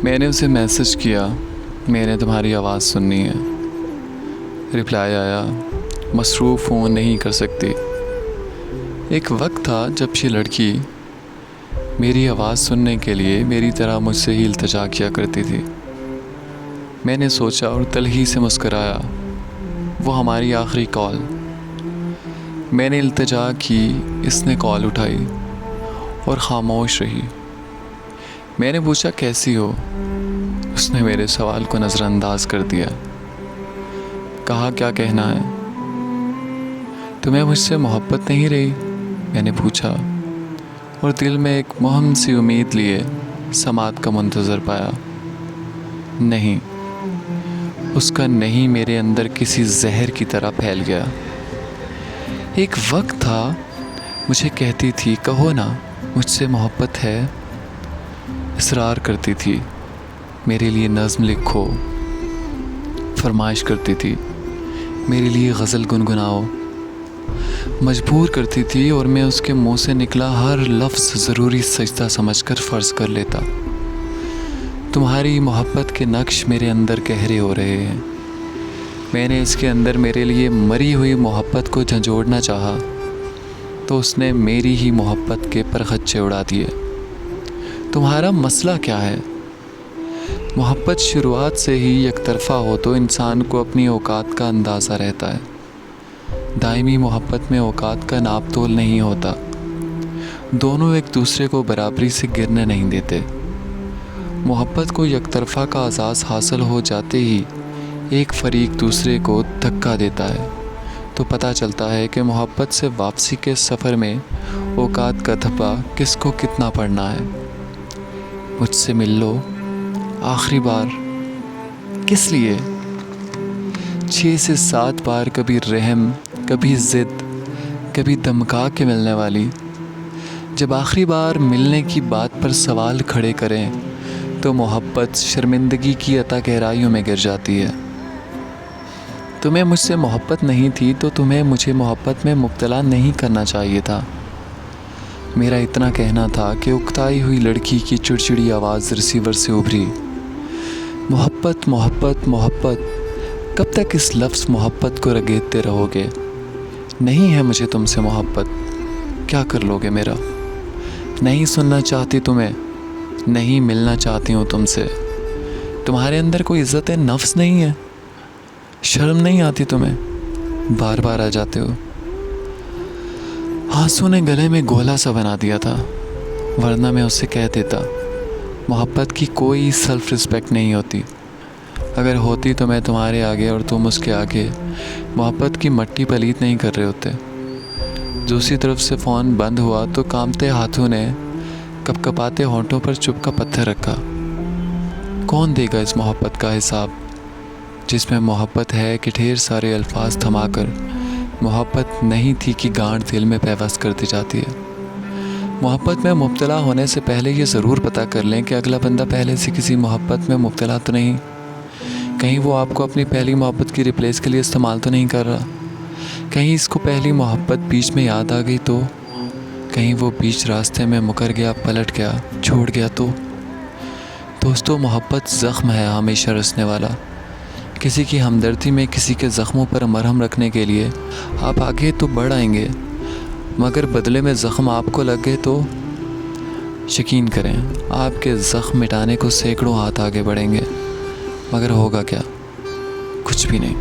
میں نے اسے میسج کیا، میں نے تمہاری آواز سننی ہے۔ رپلائی آیا، مصروف فون نہیں کر سکتی۔ ایک وقت تھا جب یہ لڑکی میری آواز سننے کے لیے میری طرح مجھ سے ہی التجا کیا کرتی تھی۔ میں نے سوچا اور دل ہی سے مسکرایا، وہ ہماری آخری کال۔ میں نے التجا کی، اس نے کال اٹھائی اور خاموش رہی۔ میں نے پوچھا کیسی ہو؟ اس نے میرے سوال کو نظر انداز کر دیا۔ کہا کیا کہنا ہے؟ تمہیں مجھ سے محبت نہیں رہی؟ میں نے پوچھا اور دل میں ایک مہم سی امید لیے سماعت کا منتظر پایا۔ نہیں۔ اس کا نہیں میرے اندر کسی زہر کی طرح پھیل گیا۔ ایک وقت تھا مجھے کہتی تھی کہو نا مجھ سے محبت ہے، اصرار کرتی تھی میرے لیے نظم لکھو، فرمائش کرتی تھی میرے لیے غزل گنگناؤ، مجبور کرتی تھی اور میں اس کے منہ سے نکلا ہر لفظ ضروری سجدہ سمجھ کر فرض کر لیتا۔ تمہاری محبت کے نقش میرے اندر گہرے ہو رہے ہیں۔ میں نے اس کے اندر میرے لیے مری ہوئی محبت کو جھنجھوڑنا چاہا تو اس نے میری ہی محبت کے پرخچے اڑا دیے۔ تمہارا مسئلہ کیا ہے؟ محبت شروعات سے ہی یک طرفہ ہو تو انسان کو اپنی اوقات کا اندازہ رہتا ہے۔ دائمی محبت میں اوقات کا ناپ تول نہیں ہوتا، دونوں ایک دوسرے کو برابری سے گرنے نہیں دیتے۔ محبت کو یک طرفہ کا اعزاز حاصل ہو جاتے ہی ایک فریق دوسرے کو دھکا دیتا ہے تو پتہ چلتا ہے کہ محبت سے واپسی کے سفر میں اوقات کا دھبا کس کو کتنا پڑنا ہے۔ مجھ سے مل لو آخری بار۔ کس لیے؟ 6 سے 7 بار کبھی رحم، کبھی ضد، کبھی دمکا کے ملنے والی۔ جب آخری بار ملنے کی بات پر سوال کھڑے کریں تو محبت شرمندگی کی عطا گہرائیوں میں گر جاتی ہے۔ تمہیں مجھ سے محبت نہیں تھی تو تمہیں مجھے محبت میں مبتلا نہیں کرنا چاہیے تھا۔ میرا اتنا کہنا تھا کہ اکتائی ہوئی لڑکی کی چڑچڑی آواز ریسیور سے ابھری، محبت محبت محبت، کب تک اس لفظ محبت کو رگیدتے رہو گے؟ نہیں ہے مجھے تم سے محبت، کیا کر لو گے میرا؟ نہیں سننا چاہتی تمہیں، نہیں ملنا چاہتی ہوں تم سے۔ تمہارے اندر کوئی عزت نفس نہیں ہے؟ شرم نہیں آتی تمہیں؟ بار بار آ جاتے ہو۔ آنسو نے گلے میں گولا سا بنا دیا تھا، ورنہ میں اسے کہہ دیتا محبت کی کوئی سیلف رسپیکٹ نہیں ہوتی۔ اگر ہوتی تو میں تمہارے آگے اور تم اس کے آگے محبت کی مٹی پلیت نہیں کر رہے ہوتے۔ دوسری طرف سے فون بند ہوا تو کانپتے ہاتھوں نے کپ کپاتے ہونٹوں پر چپ کا پتھر رکھا۔ کون دے گا اس محبت کا حساب جس میں محبت ہے کہ ڈھیر سارے الفاظ تھما کر محبت نہیں تھی کہ گانٹھ دل میں پیوست کرتی جاتی ہے۔ محبت میں مبتلا ہونے سے پہلے یہ ضرور پتہ کر لیں کہ اگلا بندہ پہلے سے کسی محبت میں مبتلا تو نہیں، کہیں وہ آپ کو اپنی پہلی محبت کی ریپلیس کے لیے استعمال تو نہیں کر رہا، کہیں اس کو پہلی محبت بیچ میں یاد آ گئی تو، کہیں وہ بیچ راستے میں مکر گیا، پلٹ گیا، چھوڑ گیا تو۔ دوستو، محبت زخم ہے ہمیشہ رسنے والا۔ کسی کی ہمدردی میں کسی کے زخموں پر مرہم رکھنے کے لیے آپ آگے تو بڑھ آئیں گے، مگر بدلے میں زخم آپ کو لگ گئے تو یقین کریں آپ کے زخم مٹانے کو سینکڑوں ہاتھ آگے بڑھیں گے، مگر ہوگا کیا؟ کچھ بھی نہیں۔